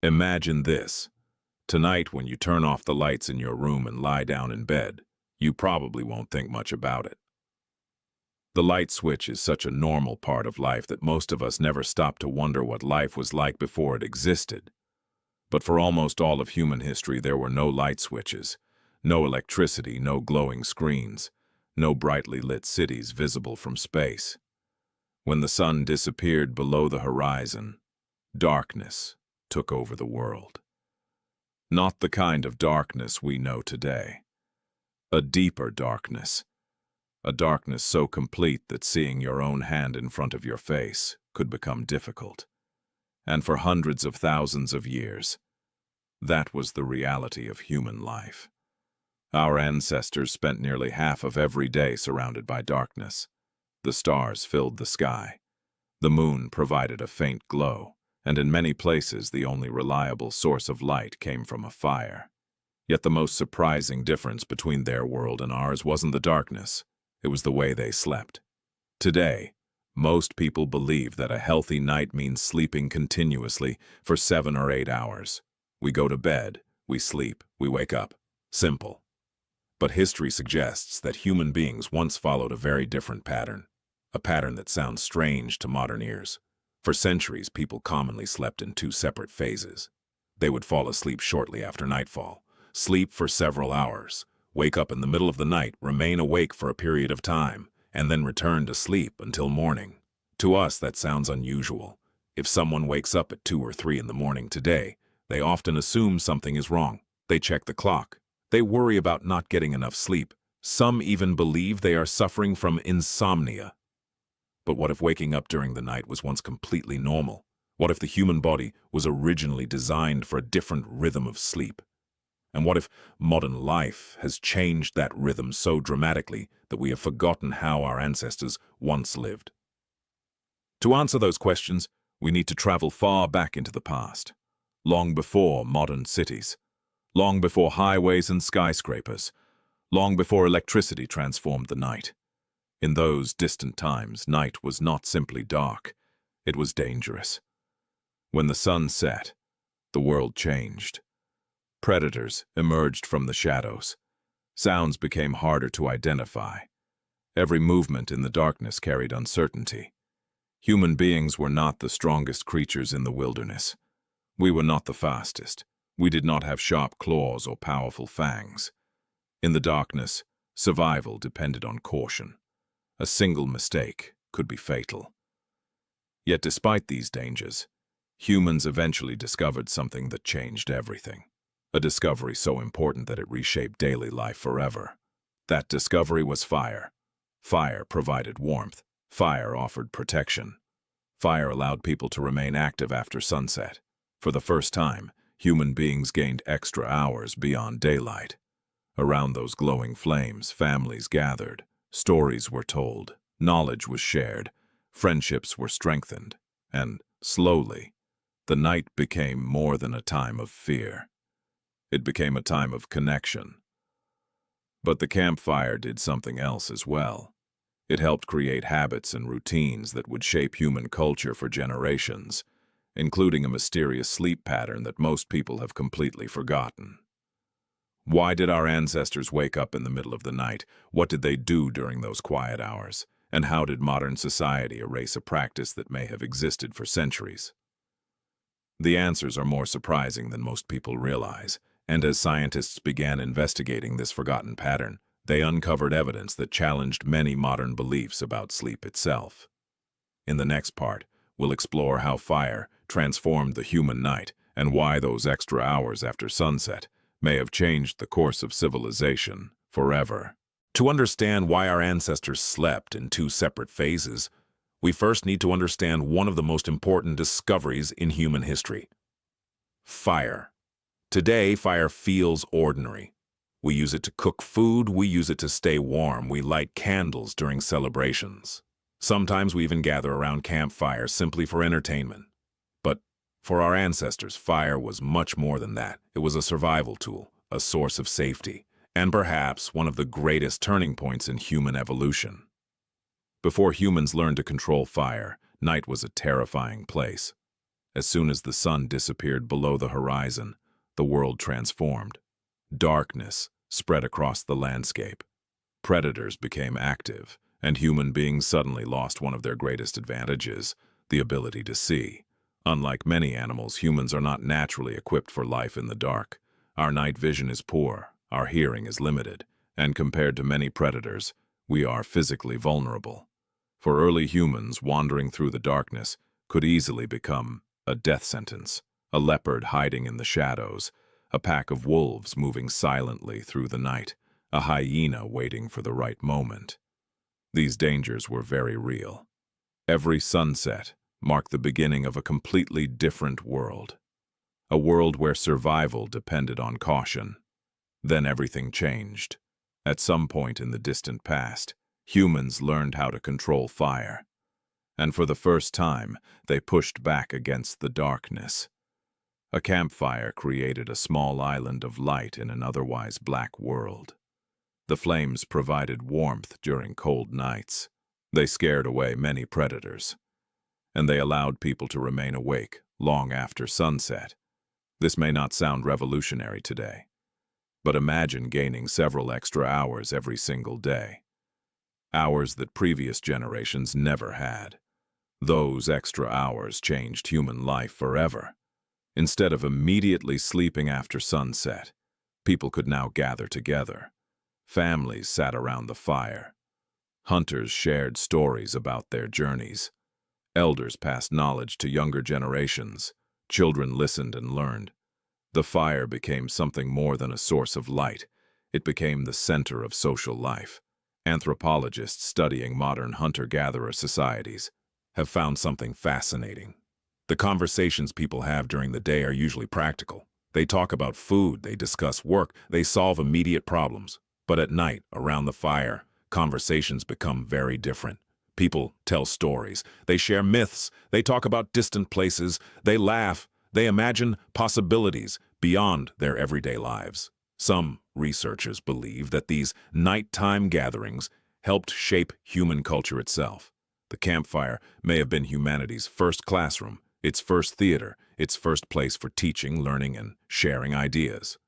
Imagine this. Tonight, when you turn off the lights in your room and lie down in bed, you probably won't think much about it. The light switch is such a normal part of life that most of us never stop to wonder what life was like before it existed. But for almost all of human history, there were no light switches, no electricity, no glowing screens, no brightly lit cities visible from space. When the sun disappeared below the horizon, darkness took over the world. Not the kind of darkness we know today. A deeper darkness. A darkness so complete that seeing your own hand in front of your face could become difficult. And for hundreds of thousands of years, that was the reality of human life. Our ancestors spent nearly half of every day surrounded by darkness. The stars filled the sky. The moon provided a faint glow, and in many places the only reliable source of light came from a fire. Yet the most surprising difference between their world and ours wasn't the darkness, it was the way they slept. Today, most people believe that a healthy night means sleeping continuously for 7 or 8 hours. We go to bed, we sleep, we wake up. Simple. But history suggests that human beings once followed a very different pattern, a pattern that sounds strange to modern ears. For centuries, people commonly slept in 2 separate phases. They would fall asleep shortly after nightfall, sleep for several hours, wake up in the middle of the night, remain awake for a period of time, and then return to sleep until morning. To us, that sounds unusual. If someone wakes up at 2 or 3 in the morning today, they often assume something is wrong. They check the clock. They worry about not getting enough sleep. Some even believe they are suffering from insomnia. But what if waking up during the night was once completely normal? What if the human body was originally designed for a different rhythm of sleep? And what if modern life has changed that rhythm so dramatically that we have forgotten how our ancestors once lived? To answer those questions, we need to travel far back into the past, long before modern cities, long before highways and skyscrapers, long before electricity transformed the night. In those distant times, night was not simply dark, it was dangerous. When the sun set, the world changed. Predators emerged from the shadows. Sounds became harder to identify. Every movement in the darkness carried uncertainty. Human beings were not the strongest creatures in the wilderness. We were not the fastest. We did not have sharp claws or powerful fangs. In the darkness, survival depended on caution. A single mistake could be fatal. Yet despite these dangers, humans eventually discovered something that changed everything. A discovery so important that it reshaped daily life forever. That discovery was fire. Fire provided warmth. Fire offered protection. Fire allowed people to remain active after sunset. For the first time, human beings gained extra hours beyond daylight. Around those glowing flames, families gathered, stories were told, knowledge was shared, friendships were strengthened, and, slowly, the night became more than a time of fear. It became a time of connection. But the campfire did something else as well. It helped create habits and routines that would shape human culture for generations, including a mysterious sleep pattern that most people have completely forgotten. Why did our ancestors wake up in the middle of the night? What did they do during those quiet hours? And how did modern society erase a practice that may have existed for centuries? The answers are more surprising than most people realize, and as scientists began investigating this forgotten pattern, they uncovered evidence that challenged many modern beliefs about sleep itself. In the next part, we'll explore how fire transformed the human night and why those extra hours after sunset may have changed the course of civilization forever. To understand why our ancestors slept in 2 separate phases, we first need to understand one of the most important discoveries in human history: fire. Today, fire feels ordinary. We use it to cook food, we use it to stay warm, we light candles during celebrations. Sometimes we even gather around campfires simply for entertainment. But for our ancestors, fire was much more than that. It was a survival tool, a source of safety, and perhaps one of the greatest turning points in human evolution. Before humans learned to control fire, night was a terrifying place. As soon as the sun disappeared below the horizon, the world transformed. Darkness spread across the landscape. Predators became active, and human beings suddenly lost one of their greatest advantages, the ability to see. Unlike many animals, humans are not naturally equipped for life in the dark. Our night vision is poor, our hearing is limited, and compared to many predators, we are physically vulnerable. For early humans, wandering through the darkness could easily become a death sentence. A leopard hiding in the shadows, a pack of wolves moving silently through the night, a hyena waiting for the right moment. These dangers were very real. Every sunset marked the beginning of a completely different world. A world where survival depended on caution. Then everything changed. At some point in the distant past, humans learned how to control fire. And for the first time, they pushed back against the darkness. A campfire created a small island of light in an otherwise black world. The flames provided warmth during cold nights. They scared away many predators, and they allowed people to remain awake long after sunset. This may not sound revolutionary today, but imagine gaining several extra hours every single day. Hours that previous generations never had. Those extra hours changed human life forever. Instead of immediately sleeping after sunset, people could now gather together. Families sat around the fire. Hunters shared stories about their journeys. Elders passed knowledge to younger generations. Children listened and learned. The fire became something more than a source of light. It became the center of social life. Anthropologists studying modern hunter-gatherer societies have found something fascinating. The conversations people have during the day are usually practical. They talk about food, they discuss work, they solve immediate problems. But at night, around the fire, conversations become very different. People tell stories, they share myths, they talk about distant places, they laugh, they imagine possibilities beyond their everyday lives. Some researchers believe that these nighttime gatherings helped shape human culture itself. The campfire may have been humanity's first classroom, its first theater, its first place for teaching, learning, and sharing ideas.